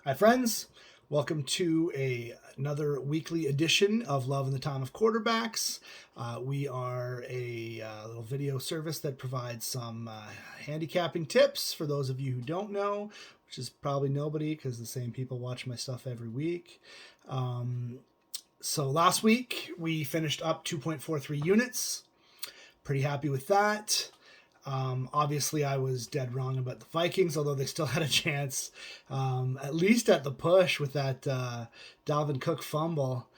Hi, friends. Welcome to another weekly edition of Love in the Time of Quarterbacks. We are a little video service that provides some handicapping tips for those of you who don't know, which is probably nobody because the same people watch my stuff every week. So last week we finished up 2.43 units. Pretty happy with that. Obviously, I was dead wrong about the Vikings, although they still had a chance, at least at the push with that Dalvin Cook fumble.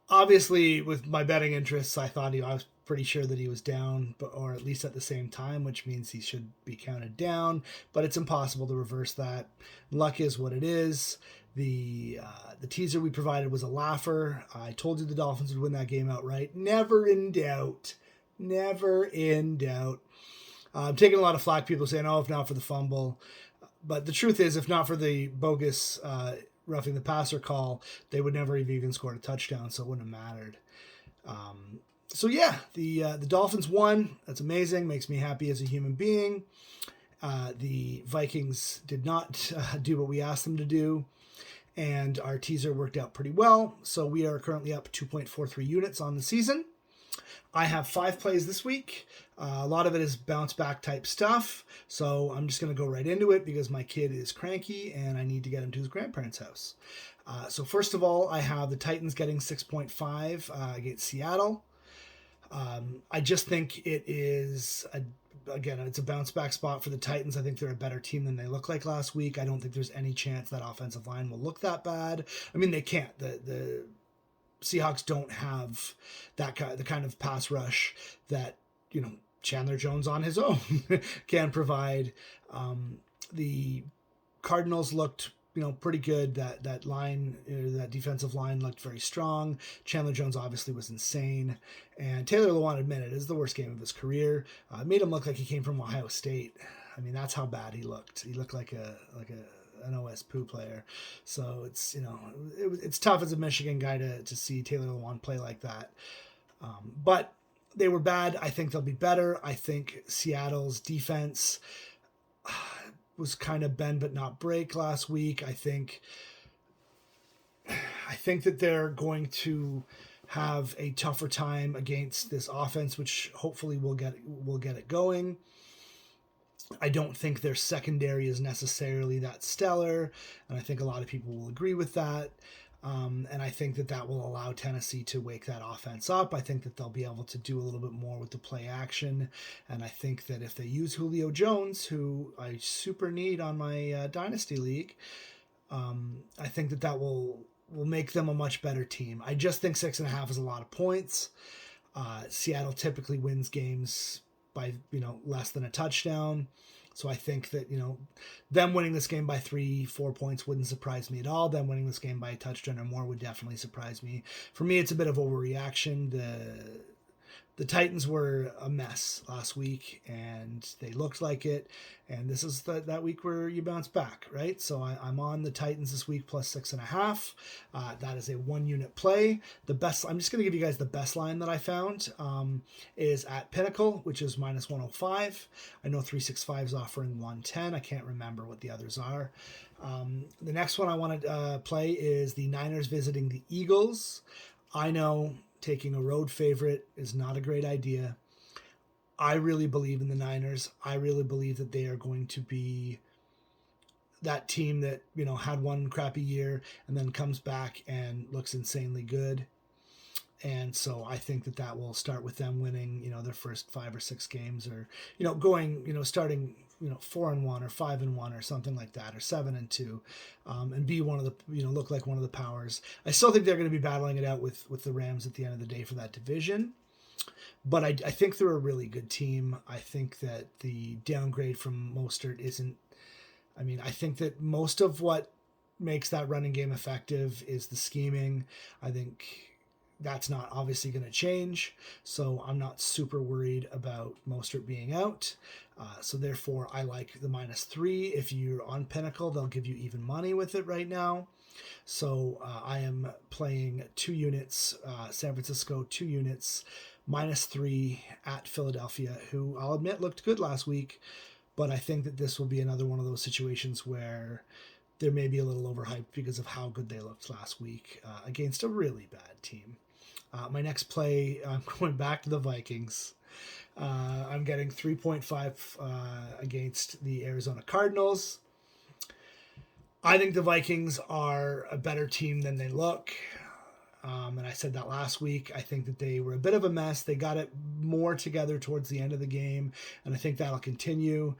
Obviously, with my betting interests, I was pretty sure that he was down, or at least at the same time, which means he should be counted down. But it's impossible to reverse that. Luck is what it is. The teaser we provided was a laugher. I told you the Dolphins would win that game outright. Never in doubt. Never in doubt. I'm taking a lot of flack. People saying, "Oh, if not for the fumble," but the truth is, if not for the bogus roughing the passer call, they would never have even scored a touchdown, so it wouldn't have mattered. The Dolphins won. That's amazing. Makes me happy as a human being. The Vikings did not do what we asked them to do, and our teaser worked out pretty well. So we are currently up 2.43 units on the season. I have 5 plays this week. A lot of it is bounce back type stuff. So I'm just going to go right into it because my kid is cranky and I need to get him to his grandparents' house. So first of all, I have the Titans getting 6.5 against Seattle. I just think it is, it's a bounce back spot for the Titans. I think they're a better team than they look like last week. I don't think there's any chance that offensive line will look that bad. I mean, they can't. The Seahawks don't have the kind of pass rush that, Chandler Jones on his own can provide. The Cardinals looked, pretty good. That line, that defensive line looked very strong. Chandler Jones obviously was insane. And Taylor Lewan admitted it is the worst game of his career. Made him look like he came from Ohio State. I mean, that's how bad he looked. He looked like an OSPU player. So it's, it's tough as a Michigan guy to see Taylor Lewan play like that. But they were bad. I think they'll be better. I think Seattle's defense was kind of bend but not break last week. I think that they're going to have a tougher time against this offense, which hopefully will get it going. I don't think their secondary is necessarily that stellar, and I think a lot of people will agree with that. And I think that will allow Tennessee to wake that offense up. I think that they'll be able to do a little bit more with the play action, and I think that if they use Julio Jones, who I super need on my Dynasty League, I think that will make them a much better team. I just think 6.5 is a lot of points. Seattle typically wins games by less than a touchdown. So I think that, them winning this game by 3-4 points wouldn't surprise me at all. Them winning this game by a touchdown or more would definitely surprise me. For me, it's a bit of overreaction. The Titans were a mess last week, and they looked like it. And this is that week where you bounce back, right? So I'm on the Titans this week plus 6.5. That is a 1-unit play. I'm just going to give you guys the best line that I found is at Pinnacle, which is minus 105. I know 365 is offering 110. I can't remember what the others are. The next one I want to play is the Niners visiting the Eagles. I know taking a road favorite is not a great idea. I really believe in the Niners. I really believe that they are going to be that team that, had one crappy year and then comes back and looks insanely good. And so I think that will start with them winning, their first 5 or 6 games, or, going, starting, 4-1 or 5-1 or something like that, or 7-2, and be one of the, look like one of the powers. I still think they're going to be battling it out with the Rams at the end of the day for that division. But I think they're a really good team. I think that the downgrade from Mostert isn't, I think that most of what makes that running game effective is the scheming. I think that's not obviously going to change, so I'm not super worried about Mostert being out. So therefore, I like the -3. If you're on Pinnacle, they'll give you even money with it right now. So I am playing 2 units, San Francisco, 2 units, -3 at Philadelphia, who I'll admit looked good last week, but I think that this will be another one of those situations where they're maybe a little overhyped because of how good they looked last week against a really bad team. My next play, I'm going back to the Vikings. I'm getting 3.5 against the Arizona Cardinals. I think the Vikings are a better team than they look. And I said that last week. I think that they were a bit of a mess. They got it more together towards the end of the game, and I think that'll continue.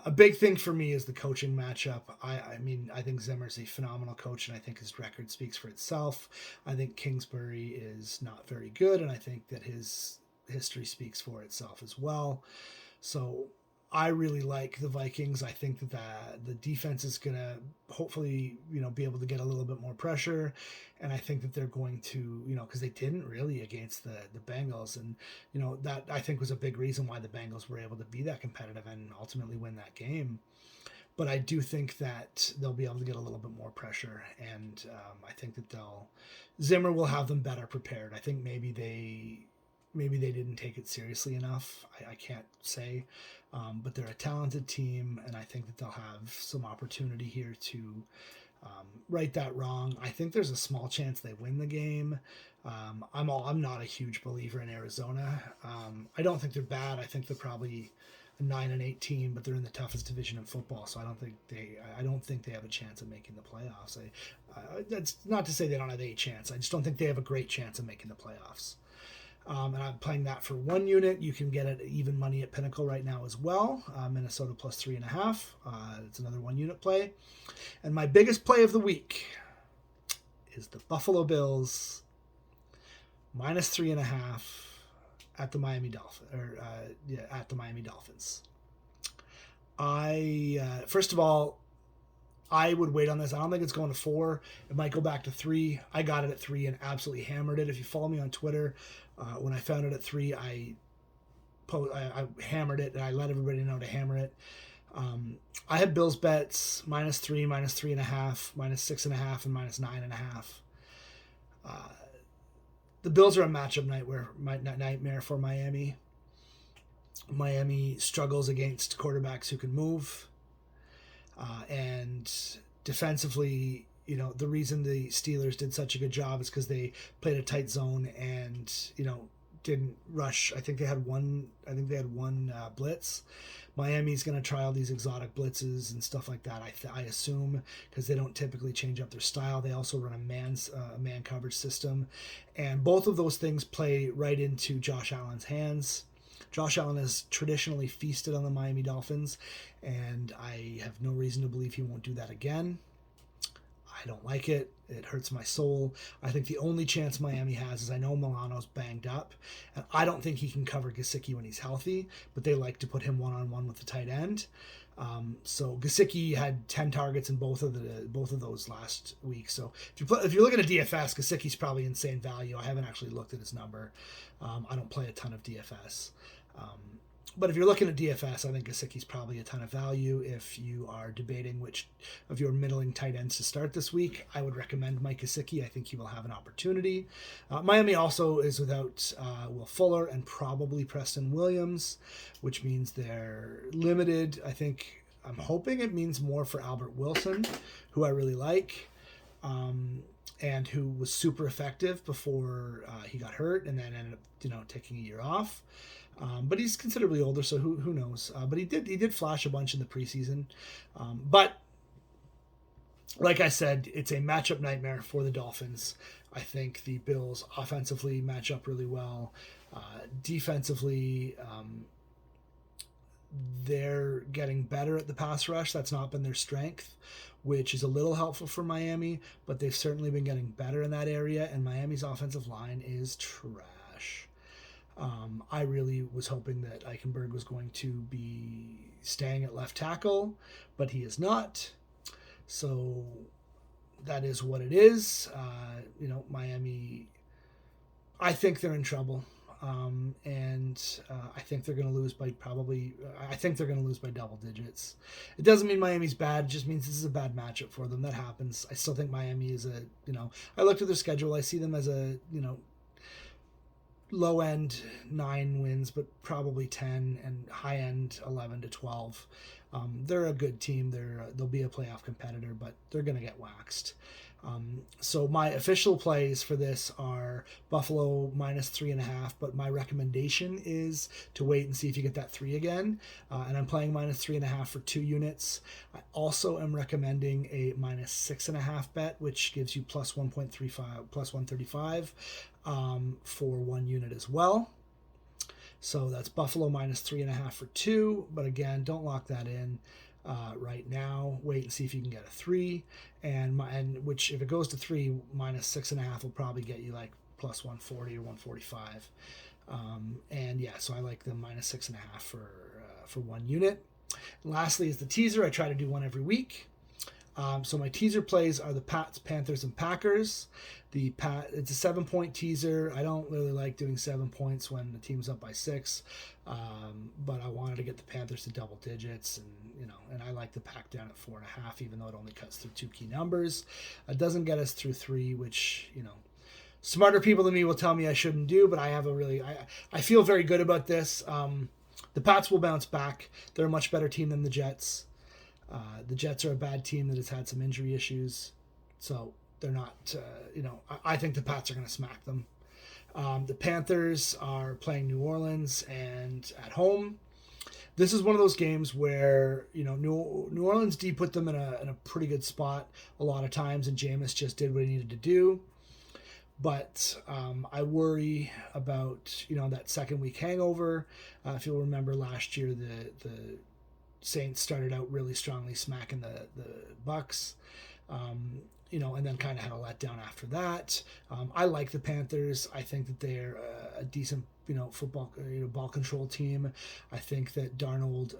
A big thing for me is the coaching matchup. I mean, I think Zimmer's a phenomenal coach, and I think his record speaks for itself. I think Kingsbury is not very good, and I think that his history speaks for itself as well. So I really like the Vikings. I think that the defense is going to hopefully, be able to get a little bit more pressure. And I think that they're going to, because they didn't really against the Bengals. And, that I think was a big reason why the Bengals were able to be that competitive and ultimately win that game. But I do think that they'll be able to get a little bit more pressure. And I think that Zimmer will have them better prepared. I think maybe they didn't take it seriously enough. I can't say, but they're a talented team, and I think that they'll have some opportunity here to right that wrong. I think there's a small chance they win the game. I'm not a huge believer in Arizona. I don't think they're bad. I think they're probably a 9-8 team, but they're in the toughest division in football, so I don't think they have a chance of making the playoffs. That's not to say they don't have a chance. I just don't think they have a great chance of making the playoffs. And I'm playing that for 1 unit. You can get it even money at Pinnacle right now as well. Minnesota plus 3.5. It's another 1 unit play. And my biggest play of the week is the Buffalo Bills minus 3.5 at the Miami Dolphins. First of all, I would wait on this. I don't think it's going to 4. It might go back to 3. I got it at 3 and absolutely hammered it. If you follow me on Twitter, when I found it at 3, I hammered it, and I let everybody know to hammer it. I had Bills bets minus 3, minus 3.5, minus 6.5, and minus 9.5. The Bills are a matchup nightmare for Miami. Miami struggles against quarterbacks who can move. And defensively, the reason the Steelers did such a good job is because they played a tight zone and, didn't rush. I think they had one blitz. Miami's going to try all these exotic blitzes and stuff like that, I assume, because they don't typically change up their style. They also run a man coverage system. And both of those things play right into Josh Allen's hands. Josh Allen has traditionally feasted on the Miami Dolphins, and I have no reason to believe he won't do that again. I don't like it. It hurts my soul. I think the only chance Miami has is I know Milano's banged up, and I don't think he can cover Gesicki when he's healthy, but they like to put him one-on-one with the tight end. So Gesicki had 10 targets in both of those last week. So if you're looking at DFS, Gesicki's probably insane value. I haven't actually looked at his number. I don't play a ton of DFS. But if you're looking at DFS, I think Gesicki's probably a ton of value. If you are debating which of your middling tight ends to start this week, I would recommend Mike Gesicki. I think he will have an opportunity. Miami also is without Will Fuller and probably Preston Williams, which means they're limited. I'm hoping it means more for Albert Wilson, who I really like, and who was super effective before he got hurt and then ended up, taking a year off. But he's considerably older, so who knows? But he did flash a bunch in the preseason. But like I said, it's a matchup nightmare for the Dolphins. I think the Bills offensively match up really well. Defensively, they're getting better at the pass rush. That's not been their strength, which is a little helpful for Miami, but they've certainly been getting better in that area, and Miami's offensive line is trash. I really was hoping that Eichenberg was going to be staying at left tackle, but he is not. So that is what it is. Miami, I think they're in trouble. And I think they're going to lose by double digits. It doesn't mean Miami's bad. It just means this is a bad matchup for them. That happens. I still think Miami is I looked at their schedule. I see them as a, low end 9 wins, but probably 10, and high end 11 to 12. They're a good team. They'll be a playoff competitor, but they're going to get waxed. So my official plays for this are Buffalo -3.5, but my recommendation is to wait and see if you get that 3 again. And I'm playing -3.5 for 2 units. I also am recommending a -6.5 bet, which gives you plus 1.35, plus 135 for 1 unit as well. So that's Buffalo -3.5 for 2. But again, don't lock that in right now. Wait and see if you can get a 3. And which, if it goes to 3, -6.5 will probably get you like plus 140 or 145. And yeah, so I like the -6.5 for 1 unit. And lastly is the teaser. I try to do one every week. So my teaser plays are the Pats, Panthers, and Packers. It's a 7-point teaser. I don't really like doing 7 points when the team's up by 6, but I wanted to get the Panthers to double digits, and I like the Pack down at 4.5, even though it only cuts through 2 key numbers. It doesn't get us through 3, which smarter people than me will tell me I shouldn't do, but I feel very good about this. The Pats will bounce back. They're a much better team than the Jets. The Jets are a bad team that has had some injury issues, so they're not, I think the Pats are going to smack them. The Panthers are playing New Orleans and at home. This is one of those games where, New Orleans D put them in a pretty good spot a lot of times, and Jameis just did what he needed to do. But I worry about, that second week hangover. If you'll remember last year, the Saints started out really strongly, smacking the Bucks, and then kind of had a letdown after that. I like the Panthers. I think that they're a decent, football, ball control team. I think that Darnold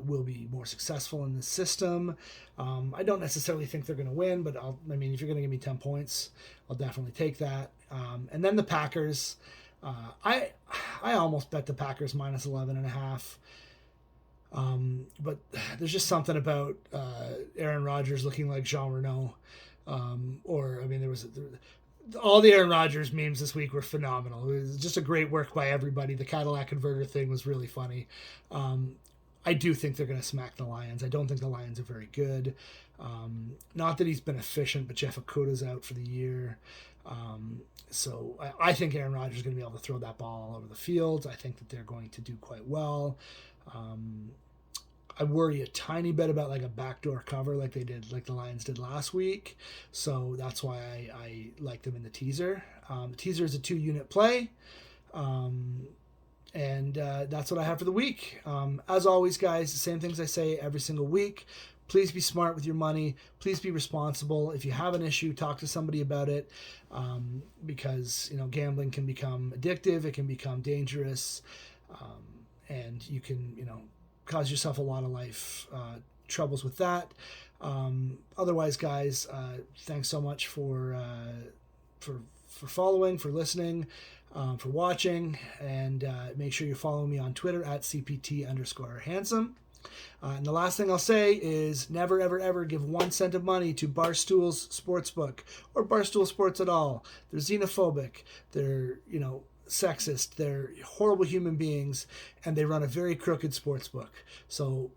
will be more successful in the system. I don't necessarily think they're going to win, but if you're going to give me 10 points, I'll definitely take that. And then the Packers, I almost bet the Packers -11.5. But there's just something about Aaron Rodgers looking like Jean Reno. All the Aaron Rodgers memes this week were phenomenal. It was just a great work by everybody. The Cadillac converter thing was really funny. I do think they're going to smack the Lions. I don't think the Lions are very good. Not that he's been efficient, but Jeff Okuda's out for the year. So I think Aaron Rodgers is going to be able to throw that ball all over the field. I think that they're going to do quite well. I worry a tiny bit about like a backdoor cover like the Lions did last week. So that's why I like them in the teaser. The teaser is a 2-unit play. And that's what I have for the week. As always, guys, the same things I say every single week. Please be smart with your money. Please be responsible. If you have an issue, talk to somebody about it, because gambling can become addictive. It can become dangerous, and you can cause yourself a lot of life troubles with that. Otherwise, guys, thanks so much for following, for listening, for watching, and make sure you follow me on Twitter at CPT_handsome. And the last thing I'll say is never, ever, ever give 1 cent of money to Barstool's Sportsbook or Barstool Sports at all. They're xenophobic. They're, sexist. They're horrible human beings, and they run a very crooked sportsbook. So,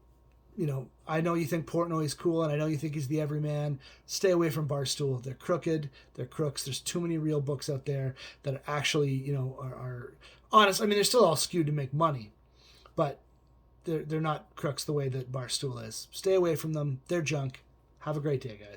I know you think Portnoy is cool, and I know you think he's the everyman. Stay away from Barstool. They're crooked. They're crooks. There's too many real books out there that are actually, are honest. They're still all skewed to make money, but they're not crooks the way that Barstool is. Stay away from them. They're junk. Have a great day, guys.